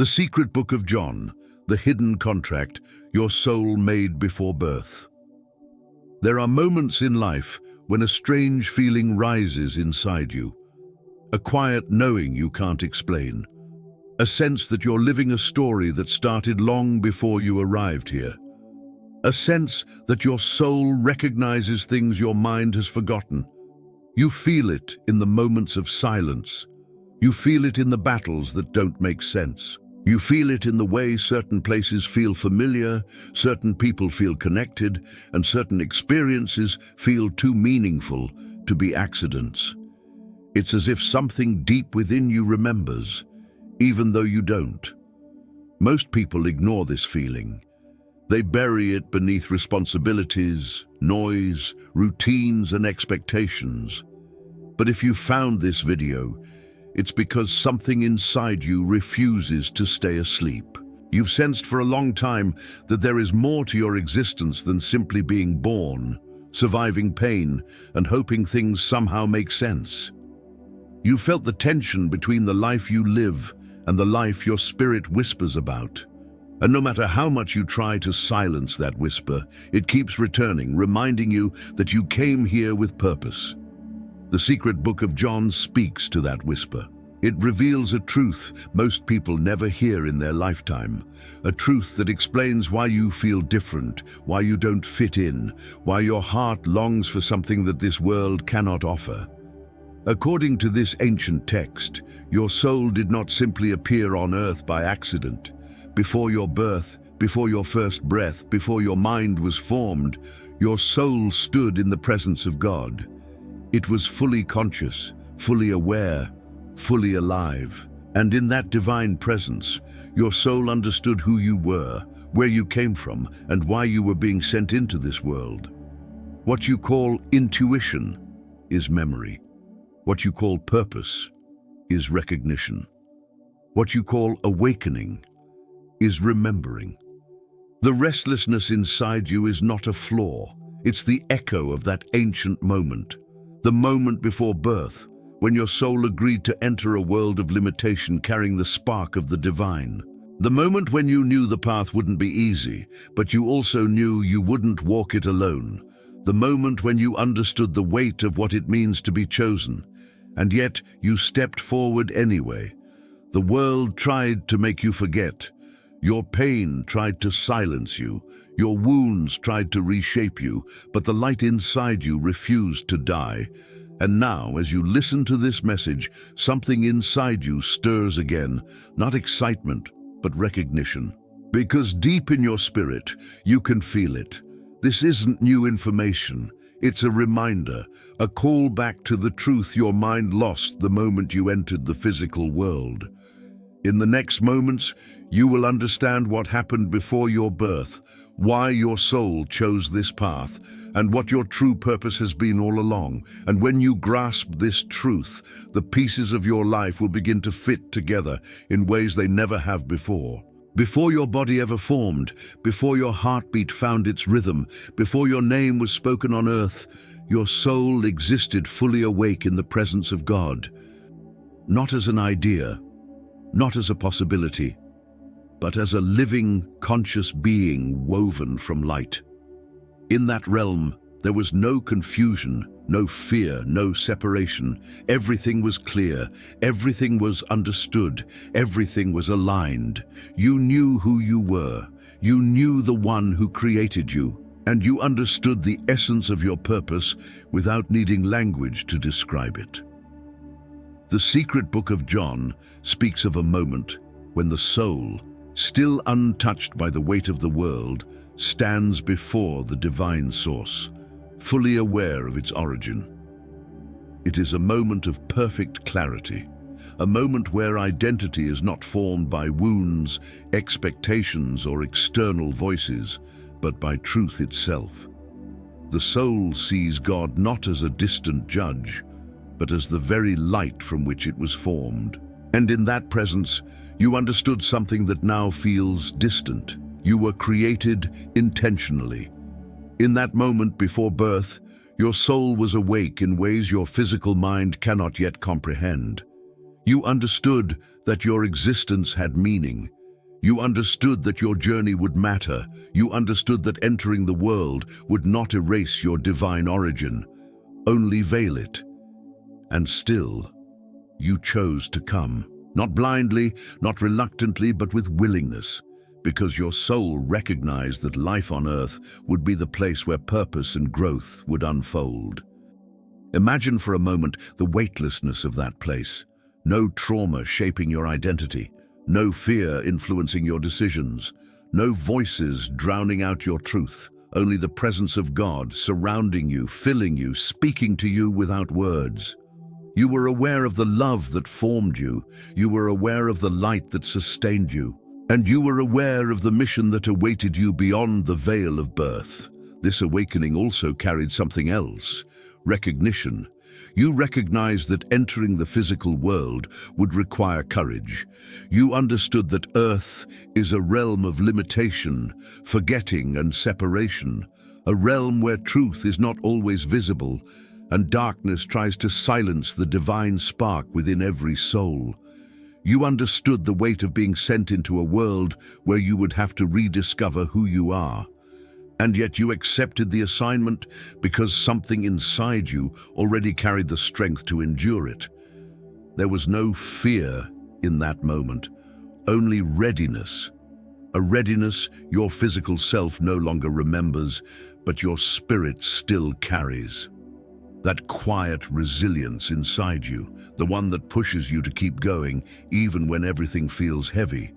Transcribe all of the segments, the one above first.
The secret book of John, the hidden contract your soul made before birth. There are moments in life when a strange feeling rises inside you, a quiet knowing you can't explain, a sense that you're living a story that started long before you arrived here, a sense that your soul recognizes things your mind has forgotten. You feel it in the moments of silence. You feel it in the battles that don't make sense. You feel it in the way certain places feel familiar, certain people feel connected, and certain experiences feel too meaningful to be accidents. It's as if something deep within you remembers, even though you don't. Most people ignore this feeling. They bury it beneath responsibilities, noise, routines, and expectations. But if you found this video, it's because something inside you refuses to stay asleep. You've sensed for a long time that there is more to your existence than simply being born, surviving pain, and hoping things somehow make sense. You felt the tension between the life you live and the life your spirit whispers about. And no matter how much you try to silence that whisper, it keeps returning, reminding you that you came here with purpose. The secret book of John speaks to that whisper. It reveals a truth most people never hear in their lifetime, a truth that explains why you feel different, why you don't fit in, why your heart longs for something that this world cannot offer. According to this ancient text, your soul did not simply appear on earth by accident. Before your birth, before your first breath, before your mind was formed, your soul stood in the presence of God. It was fully conscious, fully aware, fully alive. And in that divine presence, your soul understood who you were, where you came from, and why you were being sent into this world. What you call intuition is memory. What you call purpose is recognition. What you call awakening is remembering. The restlessness inside you is not a flaw. It's the echo of that ancient moment. The moment before birth, when your soul agreed to enter a world of limitation carrying the spark of the divine. The moment when you knew the path wouldn't be easy, but you also knew you wouldn't walk it alone. The moment when you understood the weight of what it means to be chosen, and yet you stepped forward anyway. The world tried to make you forget. Your pain tried to silence you. Your wounds tried to reshape you, but the light inside you refused to die. And now, as you listen to this message, something inside you stirs again, not excitement, but recognition. Because deep in your spirit, you can feel it. This isn't new information. It's a reminder, a call back to the truth your mind lost the moment you entered the physical world. In the next moments, you will understand what happened before your birth, why your soul chose this path, and what your true purpose has been all along. And when you grasp this truth, the pieces of your life will begin to fit together in ways they never have before. Before your body ever formed, before your heartbeat found its rhythm, before your name was spoken on earth, your soul existed fully awake in the presence of God. Not as an idea, not as a possibility, but as a living, conscious being woven from light. In that realm, there was no confusion, no fear, no separation. Everything was clear, everything was understood, everything was aligned. You knew who you were, you knew the one who created you, and you understood the essence of your purpose without needing language to describe it. The secret book of John speaks of a moment when the soul, still untouched by the weight of the world, stands before the divine source, fully aware of its origin. It is a moment of perfect clarity, a moment where identity is not formed by wounds, expectations, or external voices, but by truth itself. The soul sees God not as a distant judge, but as the very light from which it was formed. And in that presence, you understood something that now feels distant. You were created intentionally. In that moment before birth, your soul was awake in ways your physical mind cannot yet comprehend. You understood that your existence had meaning. You understood that your journey would matter. You understood that entering the world would not erase your divine origin, only veil it. And still, you chose to come. Not blindly, not reluctantly, but with willingness, because your soul recognized that life on earth would be the place where purpose and growth would unfold. Imagine for a moment the weightlessness of that place. No trauma shaping your identity, no fear influencing your decisions, no voices drowning out your truth, only the presence of God surrounding you, filling you, speaking to you without words. You were aware of the love that formed you. You were aware of the light that sustained you. And you were aware of the mission that awaited you beyond the veil of birth. This awakening also carried something else: recognition. You recognized that entering the physical world would require courage. You understood that Earth is a realm of limitation, forgetting and separation, a realm where truth is not always visible, and darkness tries to silence the divine spark within every soul. You understood the weight of being sent into a world where you would have to rediscover who you are. And yet you accepted the assignment because something inside you already carried the strength to endure it. There was no fear in that moment, only readiness. A readiness your physical self no longer remembers, but your spirit still carries. That quiet resilience inside you, the one that pushes you to keep going even when everything feels heavy,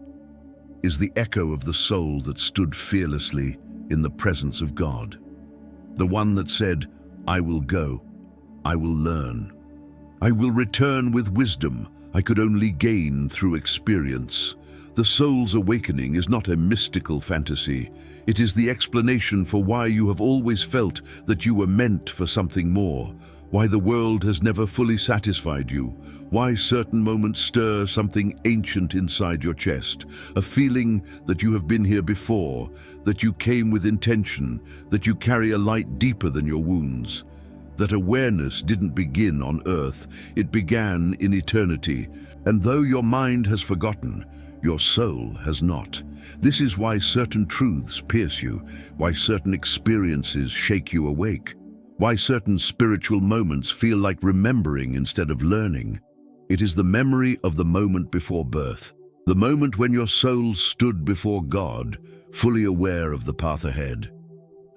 is the echo of the soul that stood fearlessly in the presence of God. The one that said, "I will go, I will learn, I will return with wisdom I could only gain through experience." The soul's awakening is not a mystical fantasy. It is the explanation for why you have always felt that you were meant for something more, why the world has never fully satisfied you, why certain moments stir something ancient inside your chest, a feeling that you have been here before, that you came with intention, that you carry a light deeper than your wounds. That awareness didn't begin on earth, it began in eternity, and though your mind has forgotten, your soul has not. This is why certain truths pierce you, why certain experiences shake you awake, why certain spiritual moments feel like remembering instead of learning. It is the memory of the moment before birth, the moment when your soul stood before God, fully aware of the path ahead.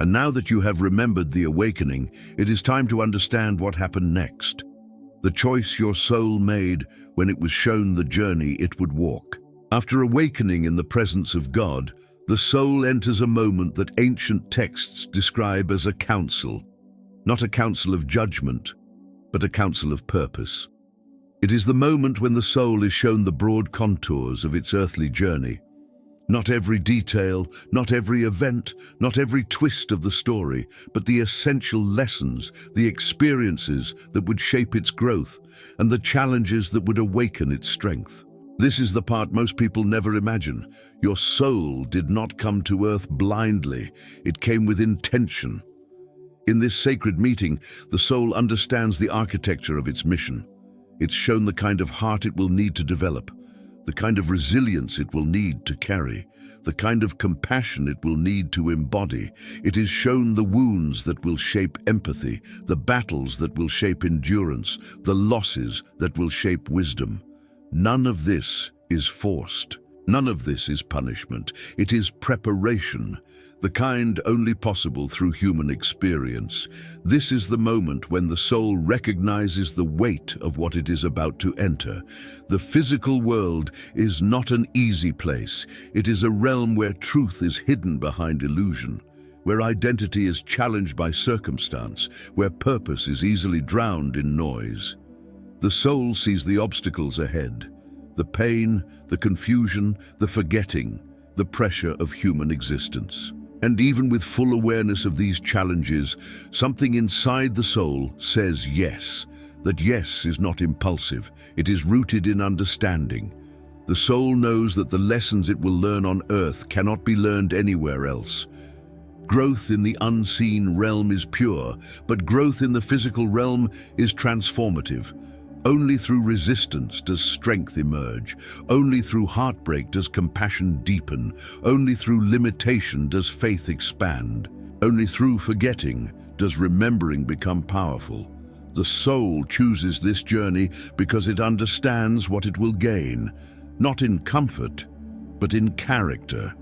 And now that you have remembered the awakening, it is time to understand what happened next. The choice your soul made when it was shown the journey it would walk. After awakening in the presence of God, the soul enters a moment that ancient texts describe as a council. Not a council of judgment, but a council of purpose. It is the moment when the soul is shown the broad contours of its earthly journey. Not every detail, not every event, not every twist of the story, but the essential lessons, the experiences that would shape its growth, and the challenges that would awaken its strength. This is the part most people never imagine. Your soul did not come to earth blindly. It came with intention. In this sacred meeting, the soul understands the architecture of its mission. It's shown the kind of heart it will need to develop, the kind of resilience it will need to carry, the kind of compassion it will need to embody. It is shown the wounds that will shape empathy, the battles that will shape endurance, the losses that will shape wisdom. None of this is forced. None of this is punishment. It is preparation, the kind only possible through human experience. This is the moment when the soul recognizes the weight of what it is about to enter. The physical world is not an easy place. It is a realm where truth is hidden behind illusion, where identity is challenged by circumstance, where purpose is easily drowned in noise. The soul sees the obstacles ahead, the pain, the confusion, the forgetting, the pressure of human existence. And even with full awareness of these challenges, something inside the soul says yes. That yes is not impulsive, it is rooted in understanding. The soul knows that the lessons it will learn on earth cannot be learned anywhere else. Growth in the unseen realm is pure, but growth in the physical realm is transformative. Only through resistance does strength emerge. Only through heartbreak does compassion deepen. Only through limitation does faith expand. Only through forgetting does remembering become powerful. The soul chooses this journey because it understands what it will gain, not in comfort, but in character.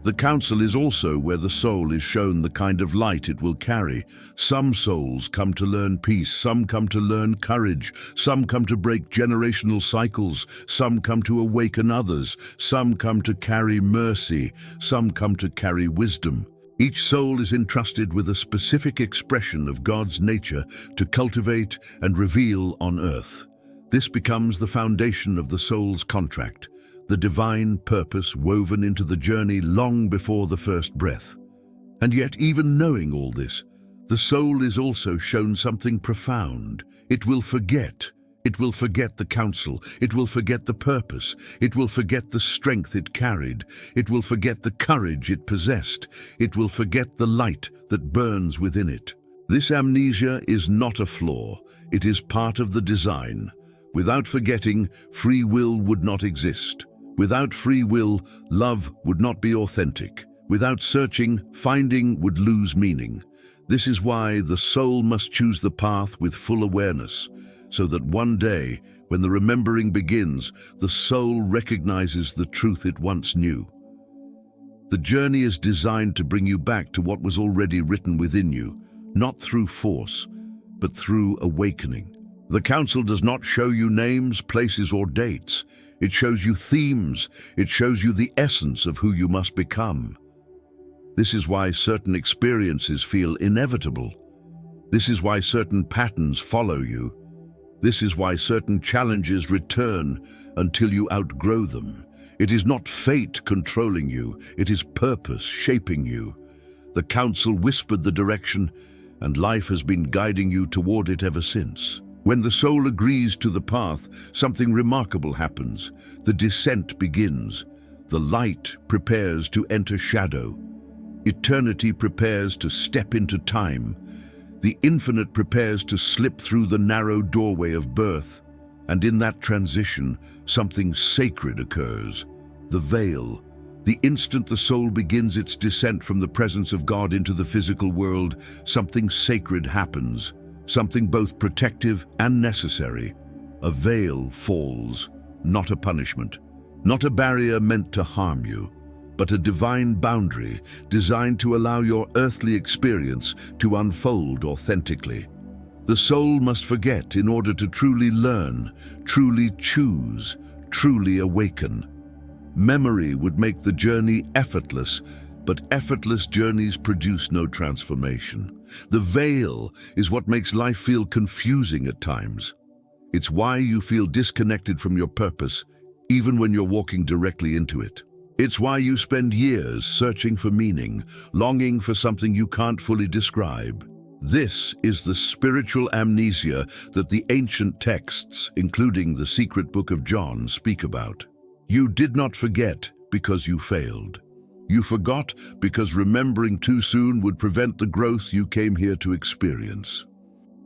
The council is also where the soul is shown the kind of light it will carry. Some souls come to learn peace, some come to learn courage, some come to break generational cycles, some come to awaken others, some come to carry mercy, some come to carry wisdom. Each soul is entrusted with a specific expression of God's nature to cultivate and reveal on earth. This becomes the foundation of the soul's contract, the divine purpose woven into the journey long before the first breath. And yet, even knowing all this, the soul is also shown something profound. It will forget. It will forget the counsel. It will forget the purpose. It will forget the strength it carried. It will forget the courage it possessed. It will forget the light that burns within it. This amnesia is not a flaw. It is part of the design. Without forgetting, free will would not exist. Without free will, love would not be authentic. Without searching, finding would lose meaning. This is why the soul must choose the path with full awareness, so that one day, when the remembering begins, the soul recognizes the truth it once knew. The journey is designed to bring you back to what was already written within you, not through force, but through awakening. The council does not show you names, places, or dates. It shows you themes. It shows you the essence of who you must become. This is why certain experiences feel inevitable. This is why certain patterns follow you. This is why certain challenges return until you outgrow them. It is not fate controlling you, it is purpose shaping you. The council whispered the direction, and life has been guiding you toward it ever since. When the soul agrees to the path, something remarkable happens. The descent begins. The light prepares to enter shadow. Eternity prepares to step into time. The infinite prepares to slip through the narrow doorway of birth, and in that transition, something sacred occurs. The veil. The instant the soul begins its descent from the presence of God into the physical world, something sacred happens, something both protective and necessary. A veil falls, not a punishment, not a barrier meant to harm you, but a divine boundary designed to allow your earthly experience to unfold authentically. The soul must forget in order to truly learn, truly choose, truly awaken. Memory would make the journey effortless, but effortless journeys produce no transformation. The veil is what makes life feel confusing at times. It's why you feel disconnected from your purpose, even when you're walking directly into it. It's why you spend years searching for meaning, longing for something you can't fully describe. This is the spiritual amnesia that the ancient texts, including the secret book of John, speak about. You did not forget because you failed. You forgot because remembering too soon would prevent the growth you came here to experience.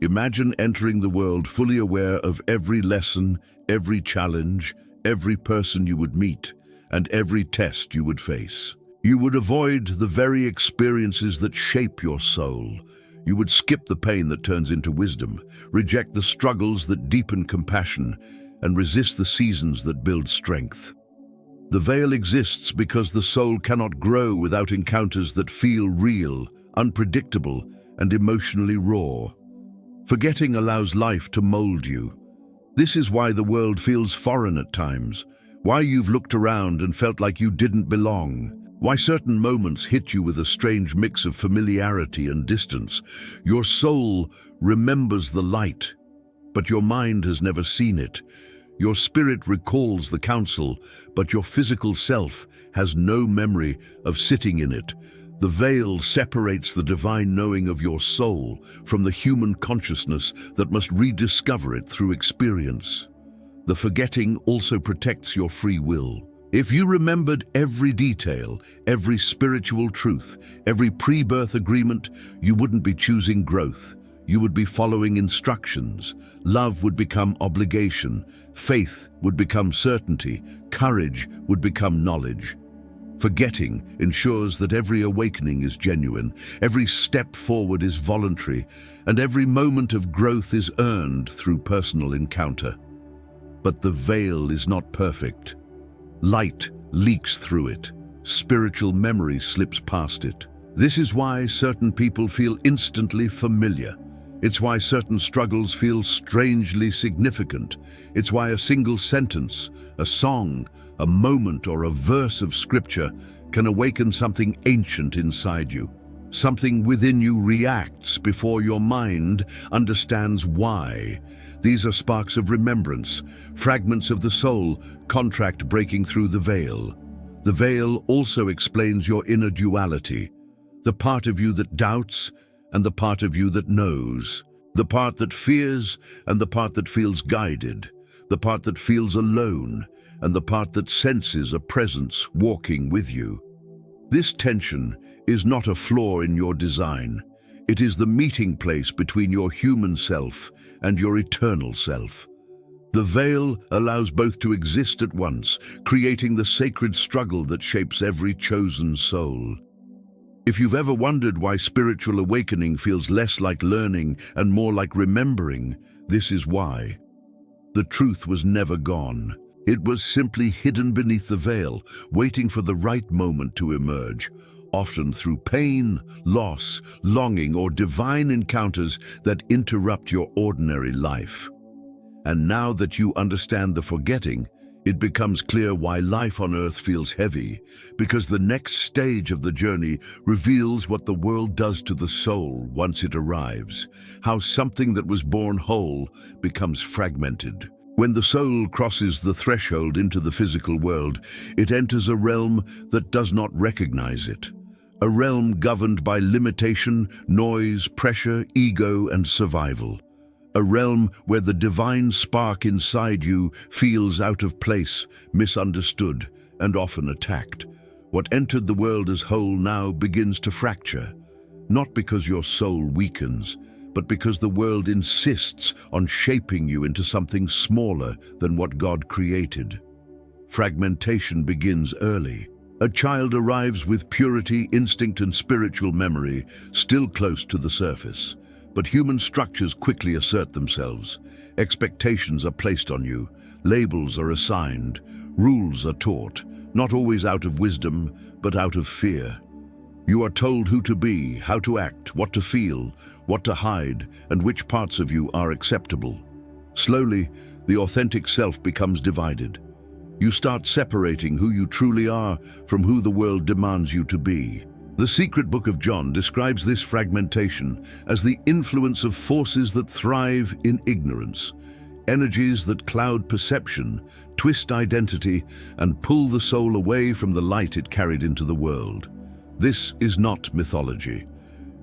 Imagine entering the world fully aware of every lesson, every challenge, every person you would meet, and every test you would face. You would avoid the very experiences that shape your soul. You would skip the pain that turns into wisdom, reject the struggles that deepen compassion, and resist the seasons that build strength. The veil exists because the soul cannot grow without encounters that feel real, unpredictable, and emotionally raw. Forgetting allows life to mold you. This is why the world feels foreign at times, why you've looked around and felt like you didn't belong, why certain moments hit you with a strange mix of familiarity and distance. Your soul remembers the light, but your mind has never seen it. Your spirit recalls the counsel, but your physical self has no memory of sitting in it. The veil separates the divine knowing of your soul from the human consciousness that must rediscover it through experience. The forgetting also protects your free will. If you remembered every detail, every spiritual truth, every pre-birth agreement, you wouldn't be choosing growth. You would be following instructions. Love would become obligation. Faith would become certainty. Courage would become knowledge. Forgetting ensures that every awakening is genuine, every step forward is voluntary, and every moment of growth is earned through personal encounter. But the veil is not perfect. Light leaks through it. Spiritual memory slips past it. This is why certain people feel instantly familiar. It's why certain struggles feel strangely significant. It's why a single sentence, a song, a moment, or a verse of scripture can awaken something ancient inside you. Something within you reacts before your mind understands why. These are sparks of remembrance, fragments of the soul, contract breaking through the veil. The veil also explains your inner duality, the part of you that doubts and the part of you that knows, the part that fears and the part that feels guided, the part that feels alone and the part that senses a presence walking with you. This tension is not a flaw in your design. It is the meeting place between your human self and your eternal self. The veil allows both to exist at once, creating the sacred struggle that shapes every chosen soul. If you've ever wondered why spiritual awakening feels less like learning and more like remembering, this is why. The truth was never gone. It was simply hidden beneath the veil, waiting for the right moment to emerge, often through pain, loss, longing, or divine encounters that interrupt your ordinary life. And now that you understand the forgetting, it becomes clear why life on earth feels heavy, because the next stage of the journey reveals what the world does to the soul once it arrives, how something that was born whole becomes fragmented. When the soul crosses the threshold into the physical world, it enters a realm that does not recognize it. A realm governed by limitation, noise, pressure, ego, and survival. A realm where the divine spark inside you feels out of place, misunderstood, and often attacked. What entered the world as whole now begins to fracture, not because your soul weakens, but because the world insists on shaping you into something smaller than what God created. Fragmentation begins early. A child arrives with purity, instinct, and spiritual memory, still close to the surface. But human structures quickly assert themselves. Expectations are placed on you, labels are assigned, rules are taught, not always out of wisdom, but out of fear. You are told who to be, how to act, what to feel, what to hide, and which parts of you are acceptable. Slowly, the authentic self becomes divided. You start separating who you truly are from who the world demands you to be. The secret book of John describes this fragmentation as the influence of forces that thrive in ignorance, energies that cloud perception, twist identity, and pull the soul away from the light it carried into the world. This is not mythology.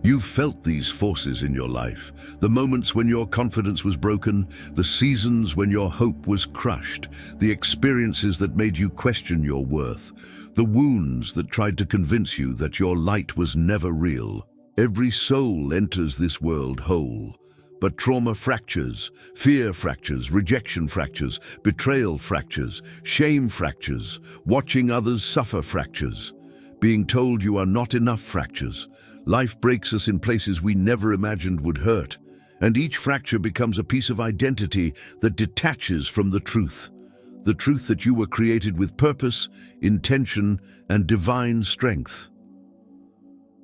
You've felt these forces in your life, the moments when your confidence was broken, the seasons when your hope was crushed, the experiences that made you question your worth, the wounds that tried to convince you that your light was never real. Every soul enters this world whole, but trauma fractures, fear fractures, rejection fractures, betrayal fractures, shame fractures, watching others suffer fractures, being told you are not enough fractures. Life breaks us in places we never imagined would hurt, and each fracture becomes a piece of identity that detaches from the truth that you were created with purpose, intention, and divine strength.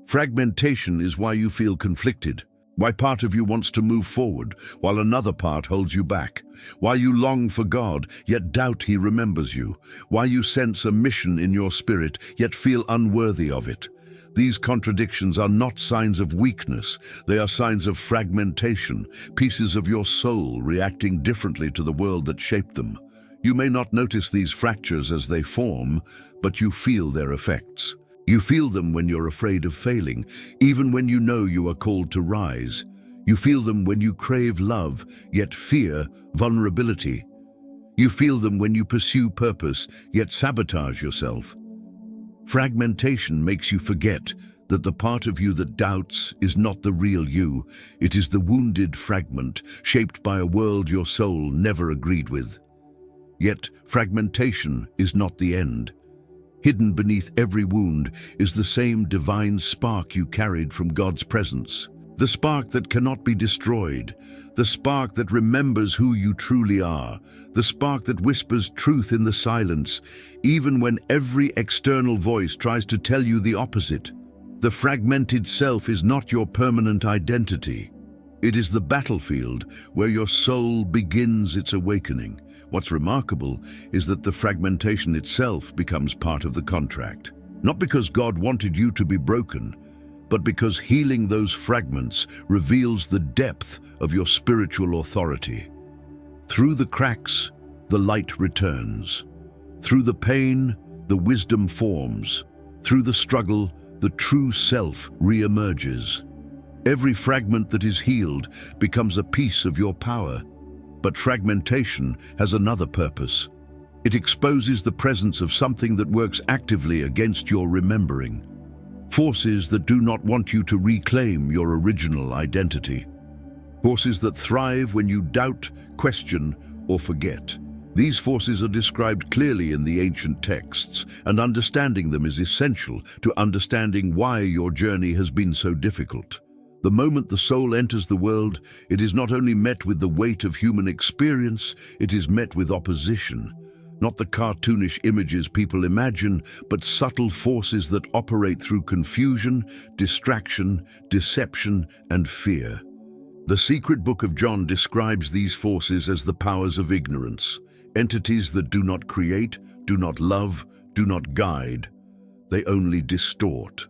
Fragmentation is why you feel conflicted, why part of you wants to move forward, while another part holds you back, why you long for God, yet doubt He remembers you, why you sense a mission in your spirit, yet feel unworthy of it. These contradictions are not signs of weakness, they are signs of fragmentation, pieces of your soul reacting differently to the world that shaped them. You may not notice these fractures as they form, but you feel their effects. You feel them when you're afraid of failing, even when you know you are called to rise. You feel them when you crave love, yet fear vulnerability. You feel them when you pursue purpose, yet sabotage yourself. Fragmentation makes you forget that the part of you that doubts is not the real you. It is the wounded fragment, shaped by a world your soul never agreed with. Yet, fragmentation is not the end. Hidden beneath every wound is the same divine spark you carried from God's presence. The spark that cannot be destroyed. The spark that remembers who you truly are. The spark that whispers truth in the silence, even when every external voice tries to tell you the opposite. The fragmented self is not your permanent identity. It is the battlefield where your soul begins its awakening. What's remarkable is that the fragmentation itself becomes part of the contract. Not because God wanted you to be broken, but because healing those fragments reveals the depth of your spiritual authority. Through the cracks, the light returns. Through the pain, the wisdom forms. Through the struggle, the true self re-emerges. Every fragment that is healed becomes a piece of your power. But fragmentation has another purpose. It exposes the presence of something that works actively against your remembering. Forces that do not want you to reclaim your original identity. Forces that thrive when you doubt, question, or forget. These forces are described clearly in the ancient texts, and understanding them is essential to understanding why your journey has been so difficult. The moment the soul enters the world, it is not only met with the weight of human experience, it is met with opposition. Not the cartoonish images people imagine, but subtle forces that operate through confusion, distraction, deception, and fear. The secret book of John describes these forces as the powers of ignorance, entities that do not create, do not love, do not guide. They only distort.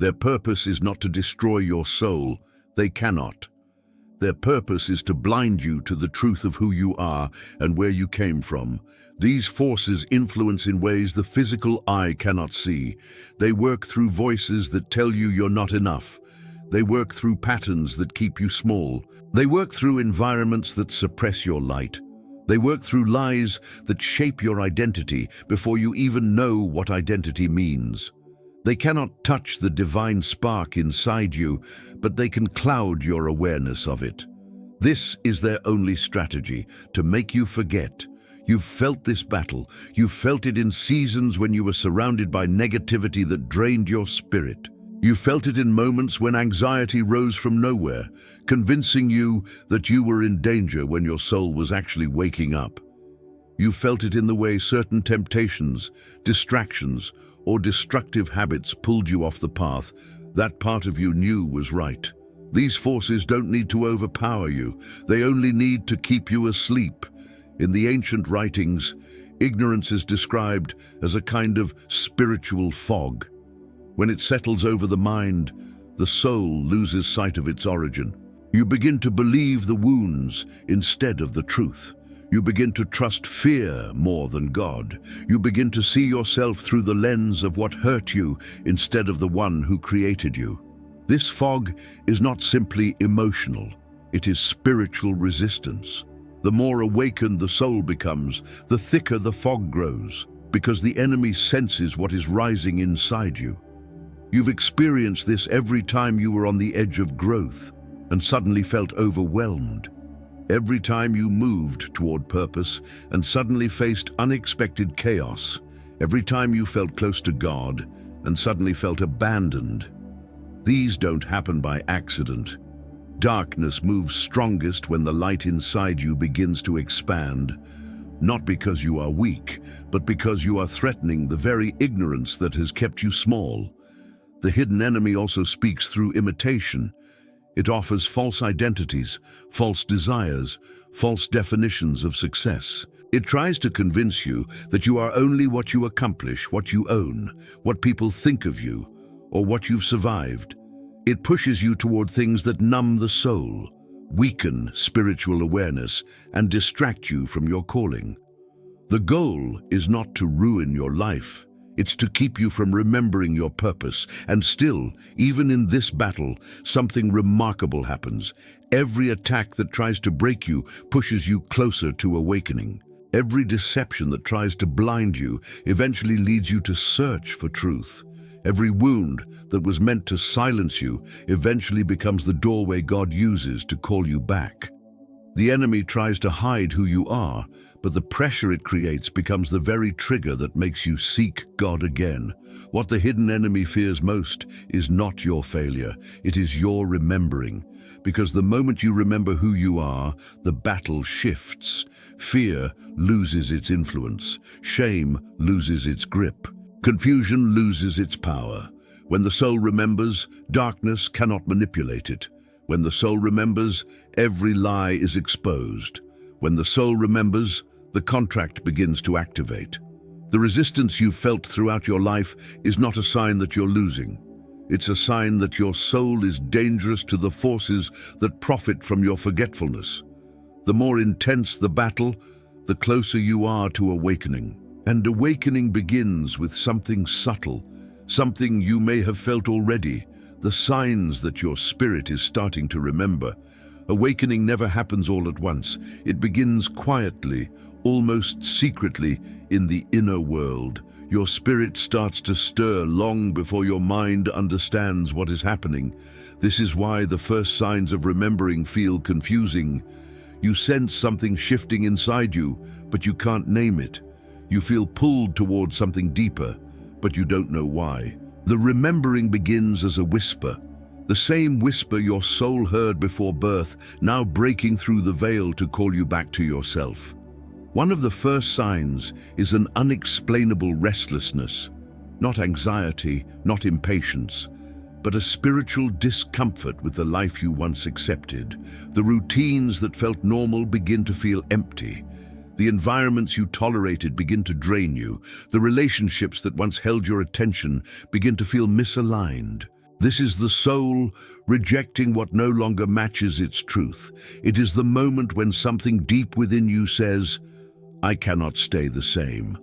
Their purpose is not to destroy your soul. They cannot. Their purpose is to blind you to the truth of who you are and where you came from. These forces influence in ways the physical eye cannot see. They work through voices that tell you you're not enough. They work through patterns that keep you small. They work through environments that suppress your light. They work through lies that shape your identity before you even know what identity means. They cannot touch the divine spark inside you, but they can cloud your awareness of it. This is their only strategy, to make you forget. You've felt this battle. You felt it in seasons when you were surrounded by negativity that drained your spirit. You felt it in moments when anxiety rose from nowhere, convincing you that you were in danger when your soul was actually waking up. You felt it in the way certain temptations, distractions, or destructive habits pulled you off the path that part of you knew was right. These forces don't need to overpower you. They only need to keep you asleep. In the ancient writings, ignorance is described as a kind of spiritual fog. When it settles over the mind, the soul loses sight of its origin. You begin to believe the wounds instead of the truth. You begin to trust fear more than God. You begin to see yourself through the lens of what hurt you instead of the one who created you. This fog is not simply emotional, it is spiritual resistance. The more awakened the soul becomes, the thicker the fog grows, because the enemy senses what is rising inside you. You've experienced this every time you were on the edge of growth and suddenly felt overwhelmed. Every time you moved toward purpose and suddenly faced unexpected chaos. Every time you felt close to God and suddenly felt abandoned. These don't happen by accident. Darkness moves strongest when the light inside you begins to expand, not because you are weak, but because you are threatening the very ignorance that has kept you small. The hidden enemy also speaks through imitation. It offers false identities, false desires, false definitions of success. It tries to convince you that you are only what you accomplish, what you own, what people think of you, or what you've survived. It pushes you toward things that numb the soul, weaken spiritual awareness, and distract you from your calling. The goal is not to ruin your life. It's to keep you from remembering your purpose. And still, even in this battle, something remarkable happens. Every attack that tries to break you pushes you closer to awakening. Every deception that tries to blind you eventually leads you to search for truth. Every wound that was meant to silence you eventually becomes the doorway God uses to call you back. The enemy tries to hide who you are, but the pressure it creates becomes the very trigger that makes you seek God again. What the hidden enemy fears most is not your failure, it is your remembering. Because the moment you remember who you are, the battle shifts. Fear loses its influence. Shame loses its grip. Confusion loses its power. When the soul remembers, darkness cannot manipulate it. When the soul remembers, every lie is exposed. When the soul remembers, the contract begins to activate. The resistance you've felt throughout your life is not a sign that you're losing. It's a sign that your soul is dangerous to the forces that profit from your forgetfulness. The more intense the battle, the closer you are to awakening. And awakening begins with something subtle, something you may have felt already, the signs that your spirit is starting to remember. Awakening never happens all at once. It begins quietly, almost secretly, in the inner world. Your spirit starts to stir long before your mind understands what is happening. This is why the first signs of remembering feel confusing. You sense something shifting inside you, but you can't name it. You feel pulled towards something deeper, but you don't know why. The remembering begins as a whisper, the same whisper your soul heard before birth, now breaking through the veil to call you back to yourself. One of the first signs is an unexplainable restlessness, not anxiety, not impatience, but a spiritual discomfort with the life you once accepted. The routines that felt normal begin to feel empty. The environments you tolerated begin to drain you. The relationships that once held your attention begin to feel misaligned. This is the soul rejecting what no longer matches its truth. It is the moment when something deep within you says, "I cannot stay the same."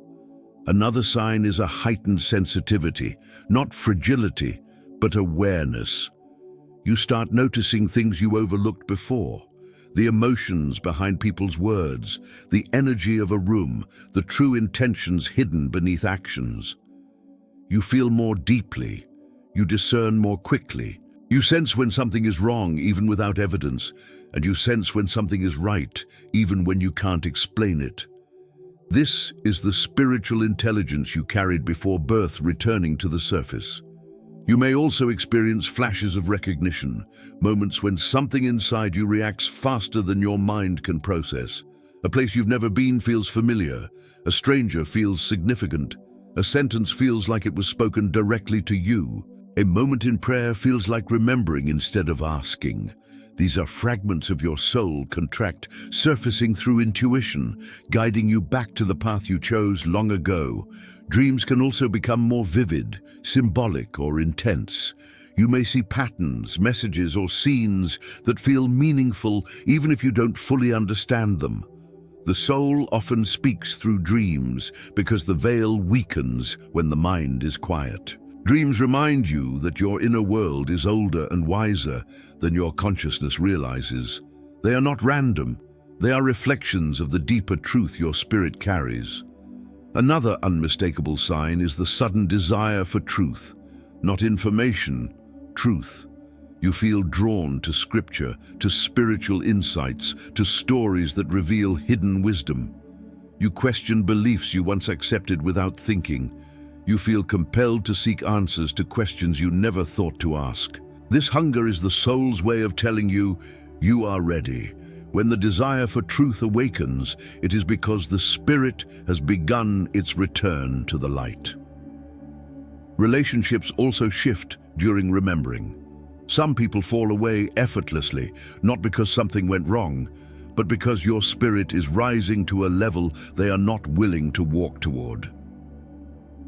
Another sign is a heightened sensitivity, not fragility, but awareness. You start noticing things you overlooked before. The emotions behind people's words, the energy of a room, the true intentions hidden beneath actions. You feel more deeply. You discern more quickly. You sense when something is wrong, even without evidence, and you sense when something is right, even when you can't explain it. This is the spiritual intelligence you carried before birth returning to the surface. You may also experience flashes of recognition, moments when something inside you reacts faster than your mind can process. A place you've never been feels familiar. A stranger feels significant. A sentence feels like it was spoken directly to you. A moment in prayer feels like remembering instead of asking. These are fragments of your soul contract, surfacing through intuition, guiding you back to the path you chose long ago. Dreams can also become more vivid, symbolic, or intense. You may see patterns, messages, or scenes that feel meaningful even if you don't fully understand them. The soul often speaks through dreams because the veil weakens when the mind is quiet. Dreams remind you that your inner world is older and wiser than your consciousness realizes. They are not random. They are reflections of the deeper truth your spirit carries. Another unmistakable sign is the sudden desire for truth, not information, truth. You feel drawn to scripture, to spiritual insights, to stories that reveal hidden wisdom. You question beliefs you once accepted without thinking. You feel compelled to seek answers to questions you never thought to ask. This hunger is the soul's way of telling you, you are ready. When the desire for truth awakens, it is because the spirit has begun its return to the light. Relationships also shift during remembering. Some people fall away effortlessly, not because something went wrong, but because your spirit is rising to a level they are not willing to walk toward.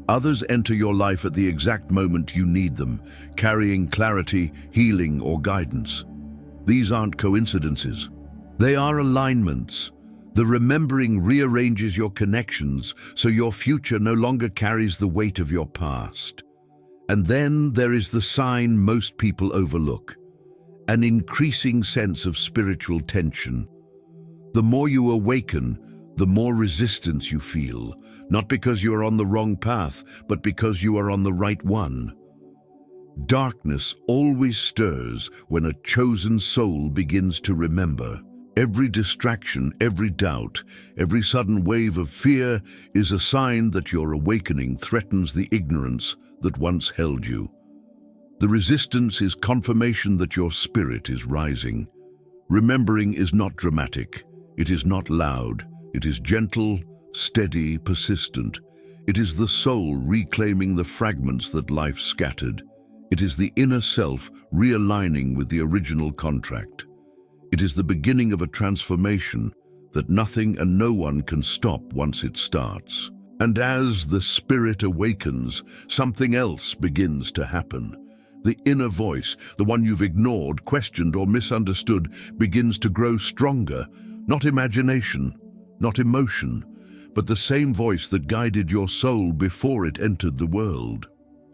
Others enter your life at the exact moment you need them, carrying clarity, healing, or guidance. These aren't coincidences. They are alignments. The remembering rearranges your connections so your future no longer carries the weight of your past. And then there is the sign most people overlook, an increasing sense of spiritual tension. The more you awaken, the more resistance you feel, not because you are on the wrong path, but because you are on the right one. Darkness always stirs when a chosen soul begins to remember. Every distraction, every doubt, every sudden wave of fear is a sign that your awakening threatens the ignorance that once held you. The resistance is confirmation that your spirit is rising. Remembering is not dramatic. It is not loud. It is gentle, steady, persistent. It is the soul reclaiming the fragments that life scattered. It is the inner self realigning with the original contract. It is the beginning of a transformation that nothing and no one can stop once it starts. And as the spirit awakens, something else begins to happen. The inner voice, the one you've ignored, questioned, or misunderstood, begins to grow stronger. Not imagination, not emotion, but the same voice that guided your soul before it entered the world.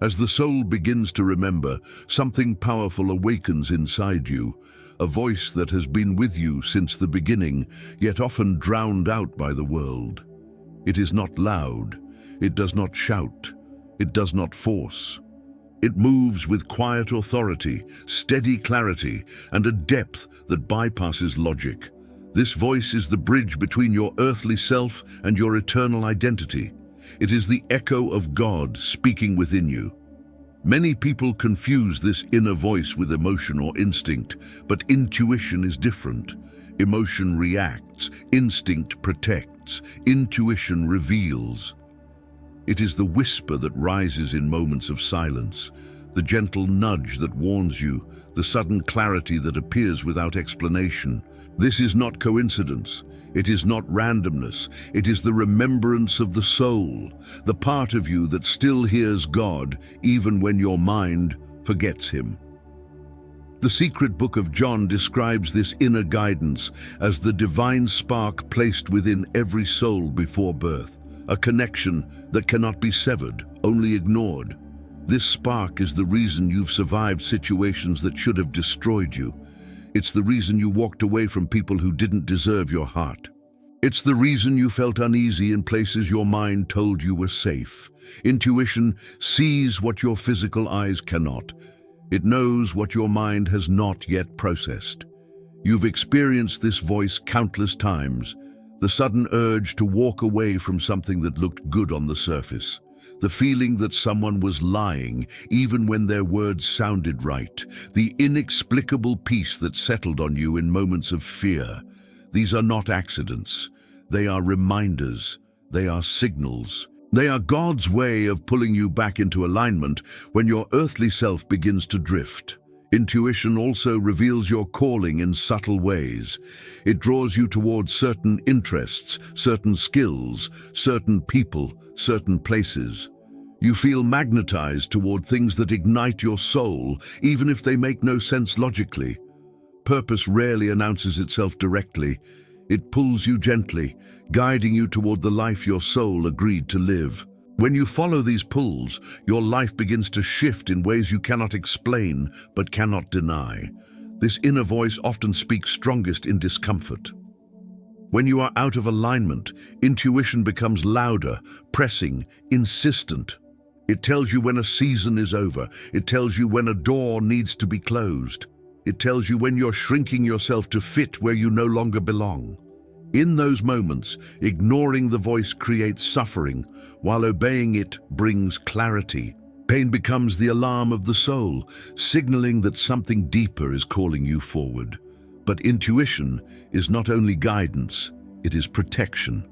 As the soul begins to remember, something powerful awakens inside you, a voice that has been with you since the beginning, yet often drowned out by the world. It is not loud, it does not shout, it does not force. It moves with quiet authority, steady clarity, and a depth that bypasses logic. This voice is the bridge between your earthly self and your eternal identity. It is the echo of God speaking within you. Many people confuse this inner voice with emotion or instinct, but intuition is different. Emotion reacts, instinct protects, intuition reveals. It is the whisper that rises in moments of silence, the gentle nudge that warns you, the sudden clarity that appears without explanation. This is not coincidence. It is not randomness. It is the remembrance of the soul, the part of you that still hears God even when your mind forgets Him. The secret book of John describes this inner guidance as the divine spark placed within every soul before birth, a connection that cannot be severed, only ignored. This spark is the reason you've survived situations that should have destroyed you. It's the reason you walked away from people who didn't deserve your heart. It's the reason you felt uneasy in places your mind told you were safe. Intuition sees what your physical eyes cannot. It knows what your mind has not yet processed. You've experienced this voice countless times, the sudden urge to walk away from something that looked good on the surface. The feeling that someone was lying, even when their words sounded right. The inexplicable peace that settled on you in moments of fear. These are not accidents. They are reminders. They are signals. They are God's way of pulling you back into alignment when your earthly self begins to drift. Intuition also reveals your calling in subtle ways. It draws you towards certain interests, certain skills, certain people, certain places. You feel magnetized toward things that ignite your soul, even if they make no sense logically. Purpose rarely announces itself directly. It pulls you gently, guiding you toward the life your soul agreed to live. When you follow these pulls, your life begins to shift in ways you cannot explain but cannot deny. This inner voice often speaks strongest in discomfort. When you are out of alignment, intuition becomes louder, pressing, insistent. It tells you when a season is over. It tells you when a door needs to be closed. It tells you when you're shrinking yourself to fit where you no longer belong. In those moments, ignoring the voice creates suffering, while obeying it brings clarity. Pain becomes the alarm of the soul, signaling that something deeper is calling you forward. But intuition is not only guidance, it is protection.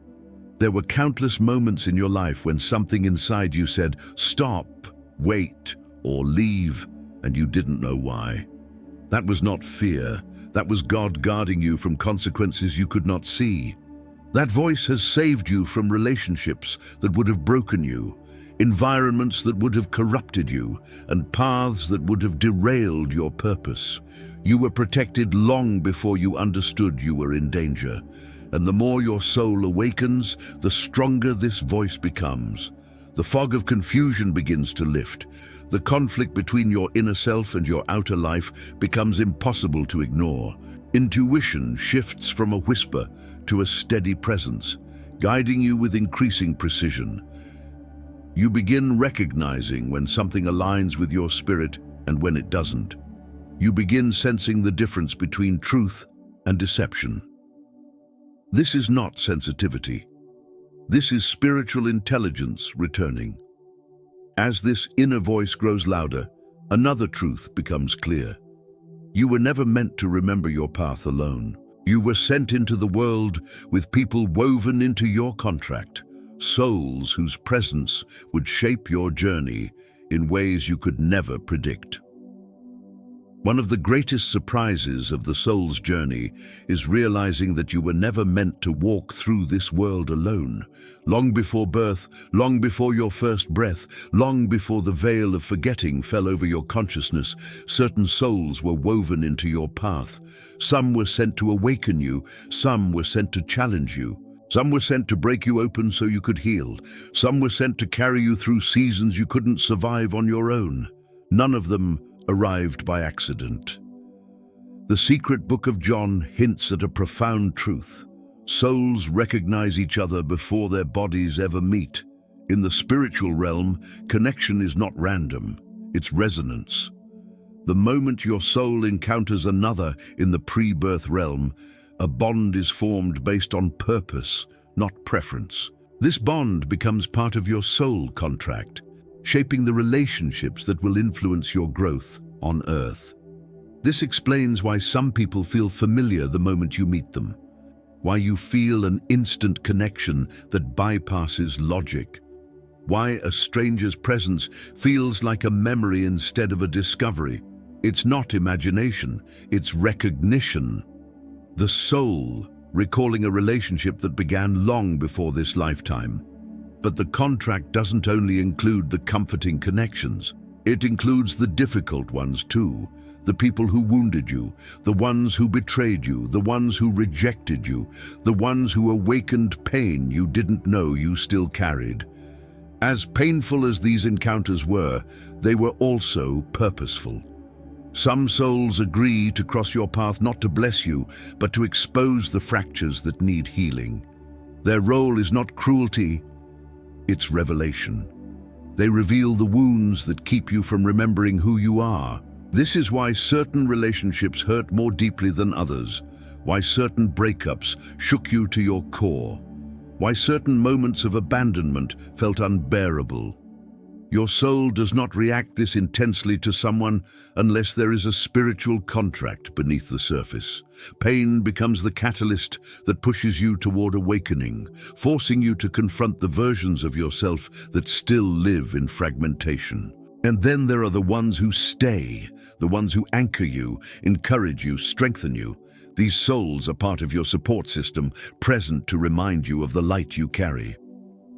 There were countless moments in your life when something inside you said, "Stop, wait, or leave," and you didn't know why. That was not fear. That was God guarding you from consequences you could not see. That voice has saved you from relationships that would have broken you, environments that would have corrupted you, and paths that would have derailed your purpose. You were protected long before you understood you were in danger. And the more your soul awakens, the stronger this voice becomes. The fog of confusion begins to lift. The conflict between your inner self and your outer life becomes impossible to ignore. Intuition shifts from a whisper to a steady presence, guiding you with increasing precision. You begin recognizing when something aligns with your spirit and when it doesn't. You begin sensing the difference between truth and deception. This is not sensitivity. This is spiritual intelligence returning. As this inner voice grows louder, another truth becomes clear. You were never meant to remember your path alone. You were sent into the world with people woven into your contract, souls whose presence would shape your journey in ways you could never predict. One of the greatest surprises of the soul's journey is realizing that you were never meant to walk through this world alone. Long before birth, long before your first breath, long before the veil of forgetting fell over your consciousness, certain souls were woven into your path. Some were sent to awaken you, some were sent to challenge you. Some were sent to break you open so you could heal. Some were sent to carry you through seasons you couldn't survive on your own. None of them arrived by accident. The secret book of John hints at a profound truth. Souls recognize each other before their bodies ever meet. In the spiritual realm, connection is not random, it's resonance. The moment your soul encounters another in the pre-birth realm, a bond is formed based on purpose, not preference. This bond becomes part of your soul contract, shaping the relationships that will influence your growth on Earth. This explains why some people feel familiar the moment you meet them, why you feel an instant connection that bypasses logic, why a stranger's presence feels like a memory instead of a discovery. It's not imagination, it's recognition. The soul recalling a relationship that began long before this lifetime. But the contract doesn't only include the comforting connections, it includes the difficult ones too. The people who wounded you, the ones who betrayed you, the ones who rejected you, the ones who awakened pain you didn't know you still carried. As painful as these encounters were, they were also purposeful. Some souls agree to cross your path not to bless you, but to expose the fractures that need healing. Their role is not cruelty, it's revelation. They reveal the wounds that keep you from remembering who you are. This is why certain relationships hurt more deeply than others, why certain breakups shook you to your core, why certain moments of abandonment felt unbearable. Your soul does not react this intensely to someone unless there is a spiritual contract beneath the surface. Pain becomes the catalyst that pushes you toward awakening, forcing you to confront the versions of yourself that still live in fragmentation. And then there are the ones who stay, the ones who anchor you, encourage you, strengthen you. These souls are part of your support system, present to remind you of the light you carry.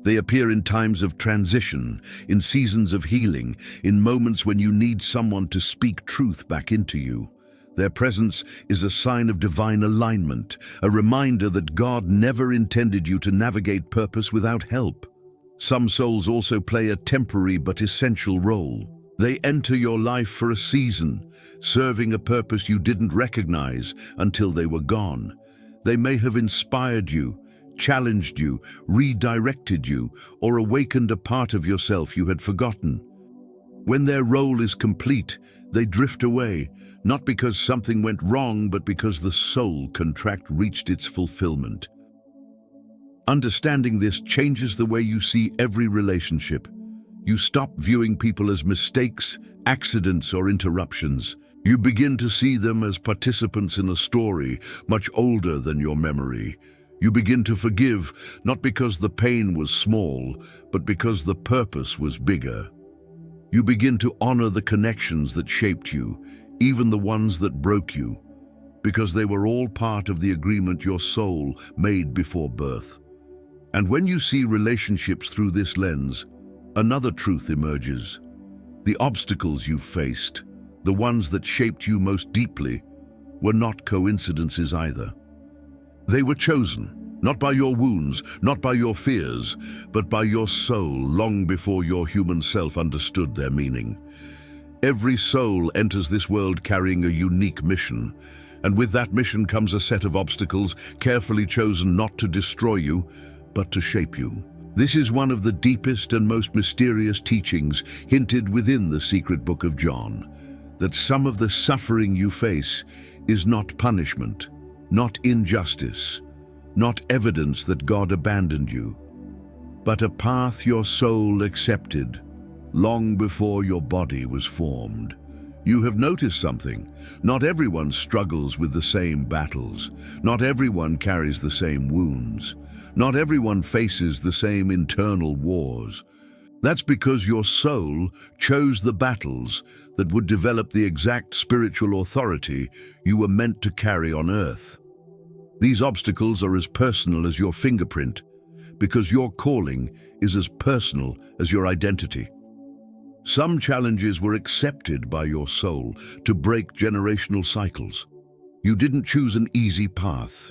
They appear in times of transition, in seasons of healing, in moments when you need someone to speak truth back into you. Their presence is a sign of divine alignment, a reminder that God never intended you to navigate purpose without help. Some souls also play a temporary but essential role. They enter your life for a season, serving a purpose you didn't recognize until they were gone. They may have inspired you, challenged you, redirected you, or awakened a part of yourself you had forgotten. When their role is complete, they drift away, not because something went wrong, but because the soul contract reached its fulfillment. Understanding this changes the way you see every relationship. You stop viewing people as mistakes, accidents, or interruptions. You begin to see them as participants in a story much older than your memory. You begin to forgive, not because the pain was small, but because the purpose was bigger. You begin to honor the connections that shaped you, even the ones that broke you, because they were all part of the agreement your soul made before birth. And when you see relationships through this lens, another truth emerges. The obstacles you faced, the ones that shaped you most deeply, were not coincidences either. They were chosen, not by your wounds, not by your fears, but by your soul long before your human self understood their meaning. Every soul enters this world carrying a unique mission, and with that mission comes a set of obstacles carefully chosen not to destroy you, but to shape you. This is one of the deepest and most mysterious teachings hinted within the secret book of John. that some of the suffering you face is not punishment, not injustice, not evidence that God abandoned you, but a path your soul accepted long before your body was formed. You have noticed something. Not everyone struggles with the same battles. Not everyone carries the same wounds. Not everyone faces the same internal wars. That's because your soul chose the battles that would develop the exact spiritual authority you were meant to carry on earth. These obstacles are as personal as your fingerprint, because your calling is as personal as your identity. Some challenges were accepted by your soul to break generational cycles. You didn't choose an easy path.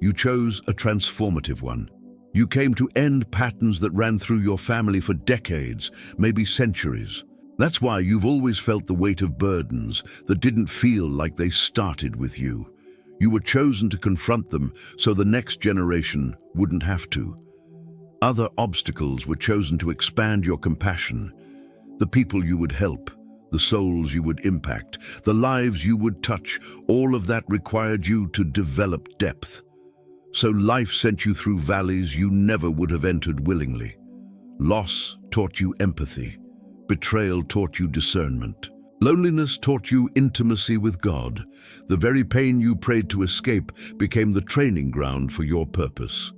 You chose a transformative one. You came to end patterns that ran through your family for decades, maybe centuries. That's why you've always felt the weight of burdens that didn't feel like they started with you. You were chosen to confront them so the next generation wouldn't have to. Other obstacles were chosen to expand your compassion. The people you would help, the souls you would impact, the lives you would touch, all of that required you to develop depth. So life sent you through valleys you never would have entered willingly. Loss taught you empathy. Betrayal taught you discernment. Loneliness taught you intimacy with God. The very pain you prayed to escape became the training ground for your purpose.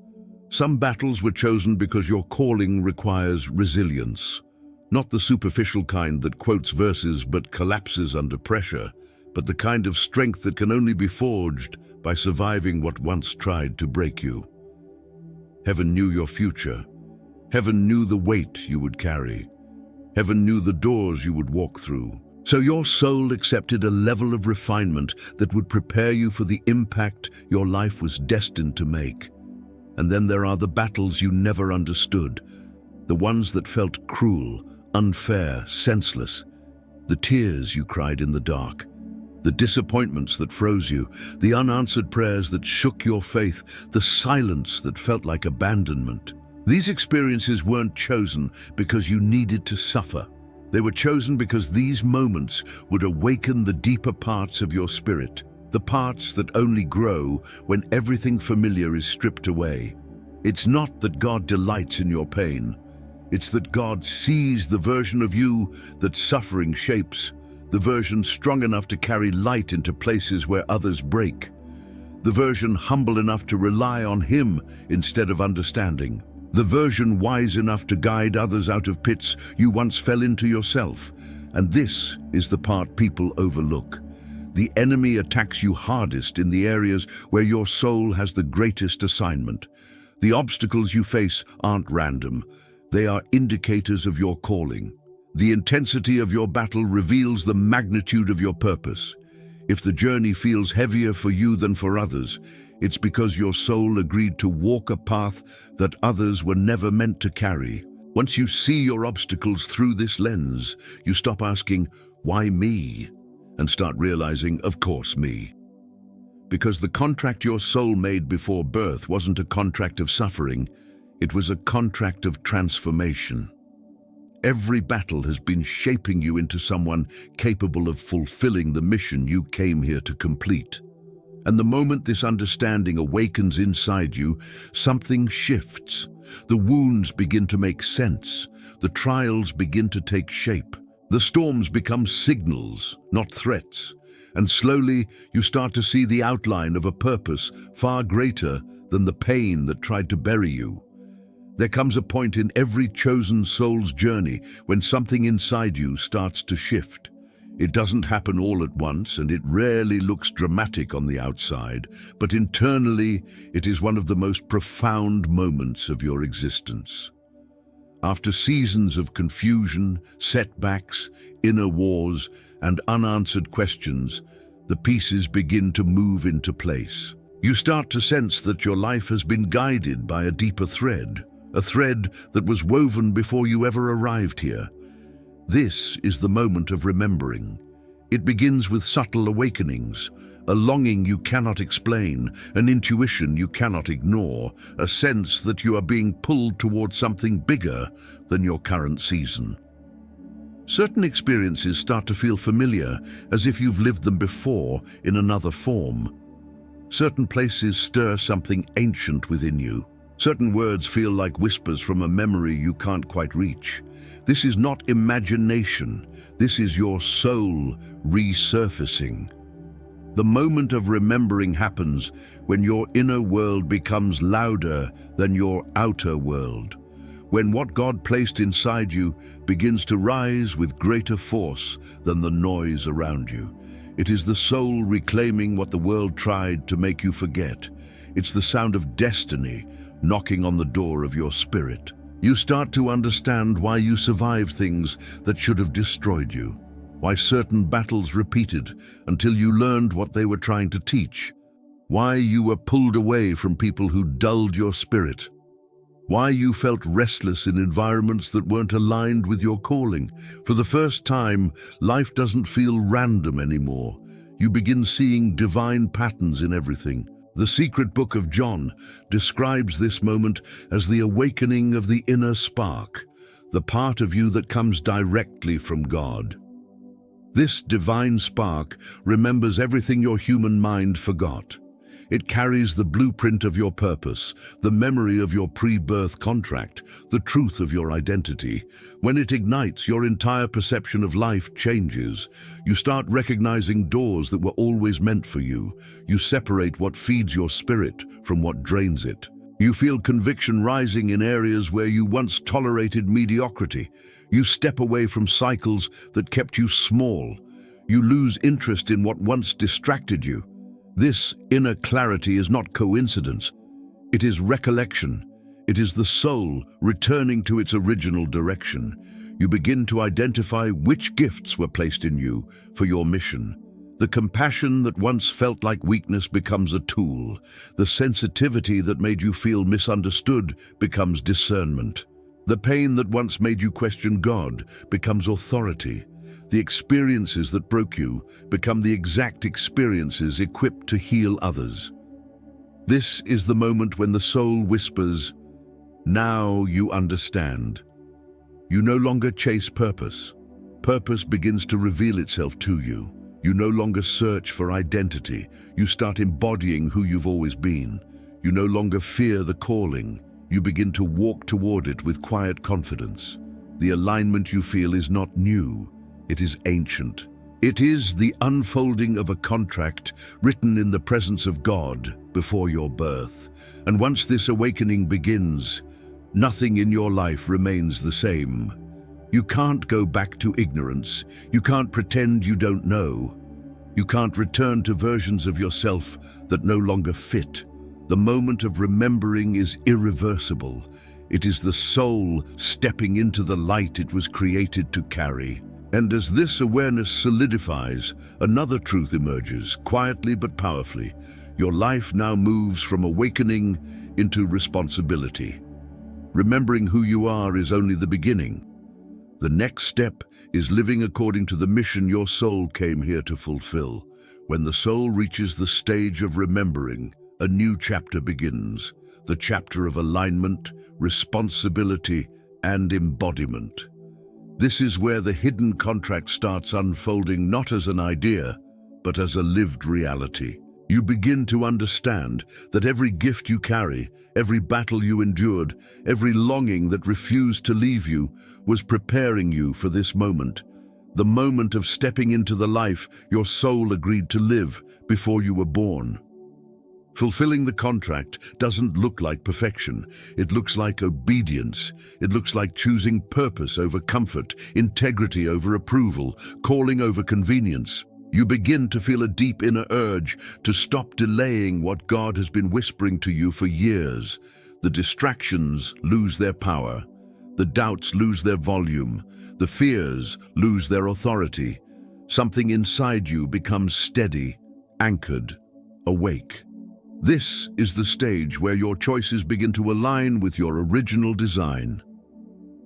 Some battles were chosen because your calling requires resilience. Not the superficial kind that quotes verses but collapses under pressure, but the kind of strength that can only be forged by surviving what once tried to break you. Heaven knew your future. Heaven knew the weight you would carry. Heaven knew the doors you would walk through. So your soul accepted a level of refinement that would prepare you for the impact your life was destined to make. And then there are the battles you never understood, the ones that felt cruel, unfair, senseless, the tears you cried in the dark, the disappointments that froze you, the unanswered prayers that shook your faith, the silence that felt like abandonment. These experiences weren't chosen because you needed to suffer. They were chosen because these moments would awaken the deeper parts of your spirit, the parts that only grow when everything familiar is stripped away. It's not that God delights in your pain. It's that God sees the version of you that suffering shapes, the version strong enough to carry light into places where others break, the version humble enough to rely on Him instead of understanding, the version wise enough to guide others out of pits you once fell into yourself. And this is the part people overlook. The enemy attacks you hardest in the areas where your soul has the greatest assignment. The obstacles you face aren't random. They are indicators of your calling. The intensity of your battle reveals the magnitude of your purpose. If the journey feels heavier for you than for others, it's because your soul agreed to walk a path that others were never meant to carry. Once you see your obstacles through this lens, you stop asking, "Why me?" and start realizing, "Of course me." Because the contract your soul made before birth wasn't a contract of suffering, it was a contract of transformation. Every battle has been shaping you into someone capable of fulfilling the mission you came here to complete. And the moment this understanding awakens inside you, something shifts. The wounds begin to make sense. The trials begin to take shape. The storms become signals, not threats. And slowly you start to see the outline of a purpose far greater than the pain that tried to bury you. There comes a point in every chosen soul's journey when something inside you starts to shift. It doesn't happen all at once, and it rarely looks dramatic on the outside, but internally it is one of the most profound moments of your existence. After seasons of confusion, setbacks, inner wars, and unanswered questions, the pieces begin to move into place. You start to sense that your life has been guided by a deeper thread, a thread that was woven before you ever arrived here. This is the moment of remembering. It begins with subtle awakenings, a longing you cannot explain, an intuition you cannot ignore, a sense that you are being pulled towards something bigger than your current season. Certain experiences start to feel familiar, as if you've lived them before in another form. Certain places stir something ancient within you. Certain words feel like whispers from a memory you can't quite reach. This is not imagination. This is your soul resurfacing. The moment of remembering happens when your inner world becomes louder than your outer world. When what God placed inside you begins to rise with greater force than the noise around you. It is the soul reclaiming what the world tried to make you forget. It's the sound of destiny knocking on the door of your spirit. You start to understand why you survived things that should have destroyed you. Why certain battles repeated until you learned what they were trying to teach. Why you were pulled away from people who dulled your spirit. Why you felt restless in environments that weren't aligned with your calling. For the first time, life doesn't feel random anymore. You begin seeing divine patterns in everything. The secret book of John describes this moment as the awakening of the inner spark, the part of you that comes directly from God. This divine spark remembers everything your human mind forgot. It carries the blueprint of your purpose, the memory of your pre-birth contract, the truth of your identity. When it ignites, your entire perception of life changes. You start recognizing doors that were always meant for you. You separate what feeds your spirit from what drains it. You feel conviction rising in areas where you once tolerated mediocrity. You step away from cycles that kept you small. You lose interest in what once distracted you. This inner clarity is not coincidence. It is recollection. It is the soul returning to its original direction. You begin to identify which gifts were placed in you for your mission. The compassion that once felt like weakness becomes a tool. The sensitivity that made you feel misunderstood becomes discernment. The pain that once made you question God becomes authority. The experiences that broke you become the exact experiences equipped to heal others. This is the moment when the soul whispers, "Now you understand." You no longer chase purpose. Purpose begins to reveal itself to you. You no longer search for identity. You start embodying who you've always been. You no longer fear the calling. You begin to walk toward it with quiet confidence. The alignment you feel is not new. It is ancient. It is the unfolding of a contract written in the presence of God before your birth. And once this awakening begins, nothing in your life remains the same. You can't go back to ignorance. You can't pretend you don't know. You can't return to versions of yourself that no longer fit. The moment of remembering is irreversible. It is the soul stepping into the light it was created to carry. And as this awareness solidifies, another truth emerges, quietly but powerfully. Your life now moves from awakening into responsibility. Remembering who you are is only the beginning. The next step is living according to the mission your soul came here to fulfill. When the soul reaches the stage of remembering, a new chapter begins. The chapter of alignment, responsibility, and embodiment. This is where the hidden contract starts unfolding not as an idea, but as a lived reality. You begin to understand that every gift you carry, every battle you endured, every longing that refused to leave you, was preparing you for this moment. The moment of stepping into the life your soul agreed to live before you were born. Fulfilling the contract doesn't look like perfection. It looks like obedience. It looks like choosing purpose over comfort, integrity over approval, calling over convenience. You begin to feel a deep inner urge to stop delaying what God has been whispering to you for years. The distractions lose their power. The doubts lose their volume. The fears lose their authority. Something inside you becomes steady, anchored, awake. This is the stage where your choices begin to align with your original design.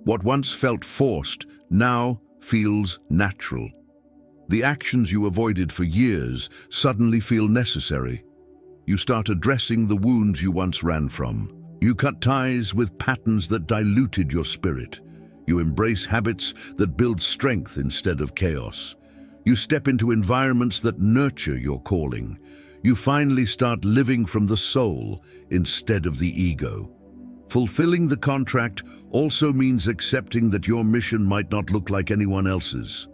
What once felt forced now feels natural. The actions you avoided for years suddenly feel necessary. You start addressing the wounds you once ran from. You cut ties with patterns that diluted your spirit. You embrace habits that build strength instead of chaos. You step into environments that nurture your calling. You finally start living from the soul instead of the ego. Fulfilling the contract also means accepting that your mission might not look like anyone else's.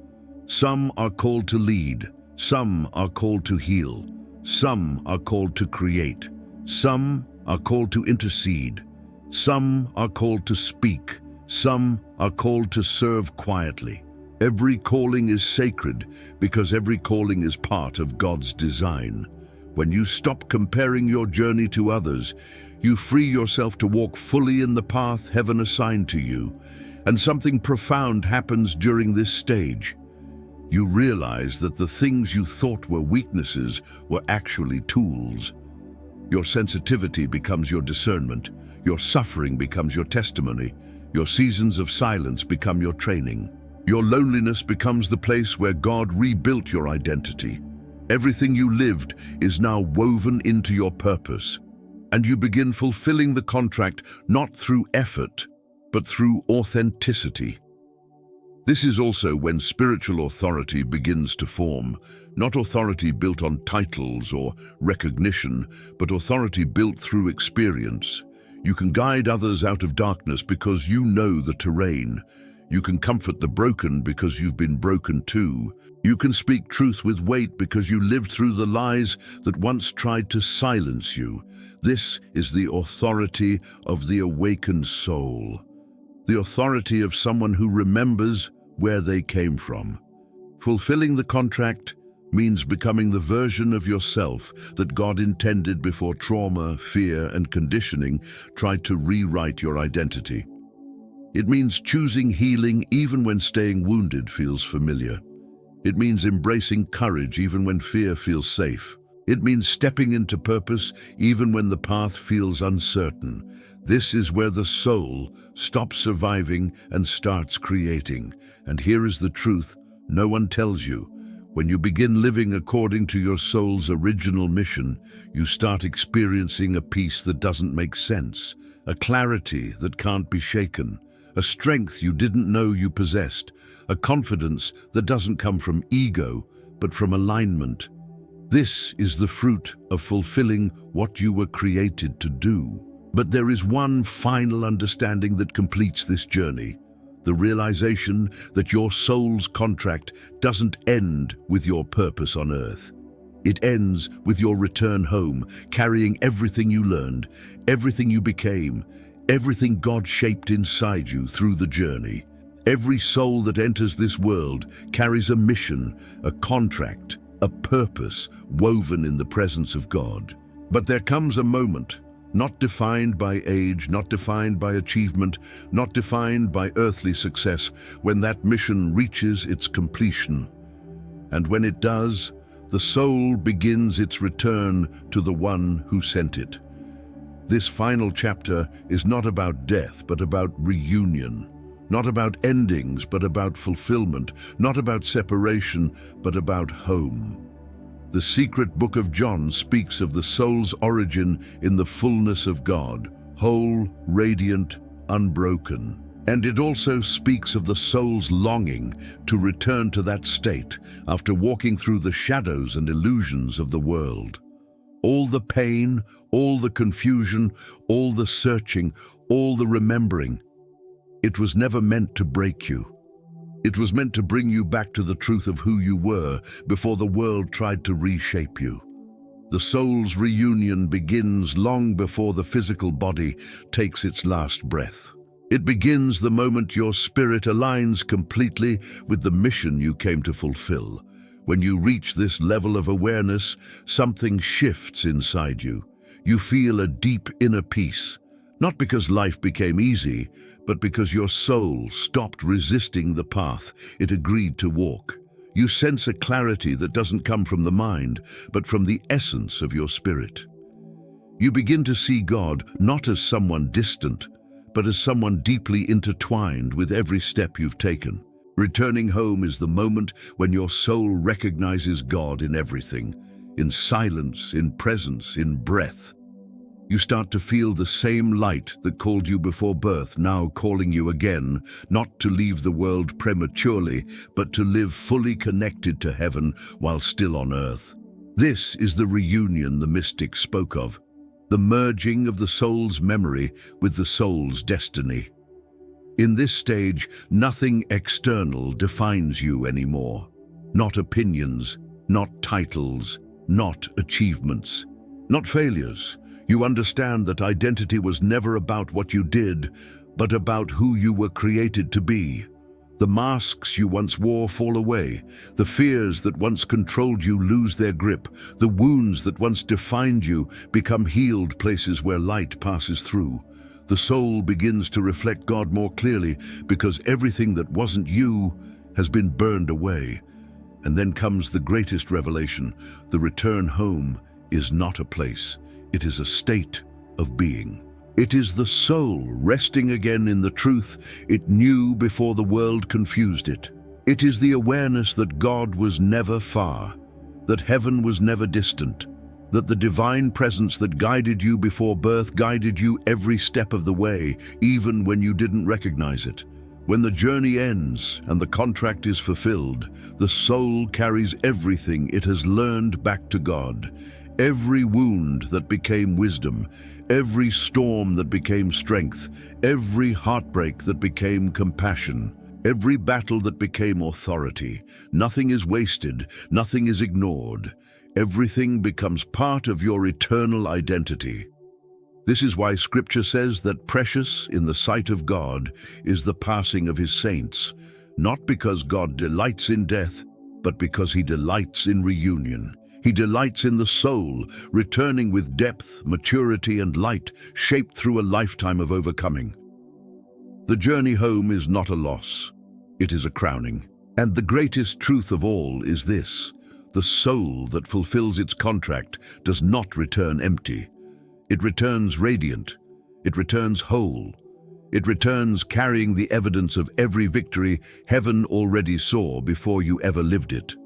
Some are called to lead, some are called to heal, some are called to create, some are called to intercede, some are called to speak, some are called to serve quietly. Every calling is sacred because every calling is part of God's design. When you stop comparing your journey to others, you free yourself to walk fully in the path heaven assigned to you, and something profound happens during this stage. You realize that the things you thought were weaknesses were actually tools. Your sensitivity becomes your discernment, your suffering becomes your testimony, your seasons of silence become your training. Your loneliness becomes the place where God rebuilt your identity. Everything you lived is now woven into your purpose, and you begin fulfilling the contract not through effort, but through authenticity. This is also when spiritual authority begins to form, not authority built on titles or recognition, but authority built through experience. You can guide others out of darkness because you know the terrain. You can comfort the broken because you've been broken too. You can speak truth with weight because you lived through the lies that once tried to silence you. This is the authority of the awakened soul. The authority of someone who remembers where they came from. Fulfilling the contract means becoming the version of yourself that God intended before trauma, fear, and conditioning tried to rewrite your identity. It means choosing healing even when staying wounded feels familiar. It means embracing courage even when fear feels safe. It means stepping into purpose even when the path feels uncertain. This is where the soul stops surviving and starts creating. And here is the truth no one tells you. When you begin living according to your soul's original mission, you start experiencing a peace that doesn't make sense, a clarity that can't be shaken, a strength you didn't know you possessed, a confidence that doesn't come from ego, but from alignment. This is the fruit of fulfilling what you were created to do. But there is one final understanding that completes this journey. The realization that your soul's contract doesn't end with your purpose on earth. It ends with your return home, carrying everything you learned, everything you became, everything God shaped inside you through the journey. Every soul that enters this world carries a mission, a contract, a purpose woven in the presence of God. But there comes a moment, not defined by age, not defined by achievement, not defined by earthly success, when that mission reaches its completion. And when it does, the soul begins its return to the one who sent it. This final chapter is not about death, but about reunion. Not about endings, but about fulfillment. Not about separation, but about home. The secret book of John speaks of the soul's origin in the fullness of God, whole, radiant, unbroken. And it also speaks of the soul's longing to return to that state after walking through the shadows and illusions of the world. All the pain, all the confusion, all the searching, all the remembering. It was never meant to break you. It was meant to bring you back to the truth of who you were before the world tried to reshape you. The soul's reunion begins long before the physical body takes its last breath. It begins the moment your spirit aligns completely with the mission you came to fulfill. When you reach this level of awareness, something shifts inside you. You feel a deep inner peace, not because life became easy, but because your soul stopped resisting the path it agreed to walk. You sense a clarity that doesn't come from the mind, but from the essence of your spirit. You begin to see God not as someone distant, but as someone deeply intertwined with every step you've taken. Returning home is the moment when your soul recognizes God in everything, in silence, in presence, in breath. You start to feel the same light that called you before birth now calling you again, not to leave the world prematurely, but to live fully connected to heaven while still on earth. This is the reunion the mystics spoke of, the merging of the soul's memory with the soul's destiny. In this stage, nothing external defines you anymore. Not opinions, not titles, not achievements, not failures. You understand that identity was never about what you did, but about who you were created to be. The masks you once wore fall away. The fears that once controlled you lose their grip. The wounds that once defined you become healed places where light passes through. The soul begins to reflect God more clearly because everything that wasn't you has been burned away. And then comes the greatest revelation. The return home is not a place. It is a state of being. It is the soul resting again in the truth it knew before the world confused it. It is the awareness that God was never far, that heaven was never distant, that the divine presence that guided you before birth guided you every step of the way, even when you didn't recognize it. When the journey ends and the contract is fulfilled, the soul carries everything it has learned back to God. Every wound that became wisdom, every storm that became strength, every heartbreak that became compassion, every battle that became authority. Nothing is wasted, nothing is ignored. Everything becomes part of your eternal identity. This is why Scripture says that precious in the sight of God is the passing of his saints, not because God delights in death, but because he delights in reunion. He delights in the soul, returning with depth, maturity, and light, shaped through a lifetime of overcoming. The journey home is not a loss. It is a crowning. And the greatest truth of all is this: the soul that fulfills its contract does not return empty. It returns radiant. It returns whole. It returns carrying the evidence of every victory heaven already saw before you ever lived it.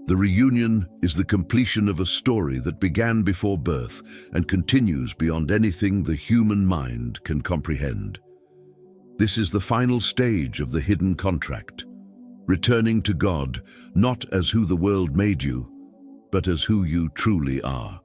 The reunion is the completion of a story that began before birth and continues beyond anything the human mind can comprehend. This is the final stage of the hidden contract, returning to God not as who the world made you, but as who you truly are.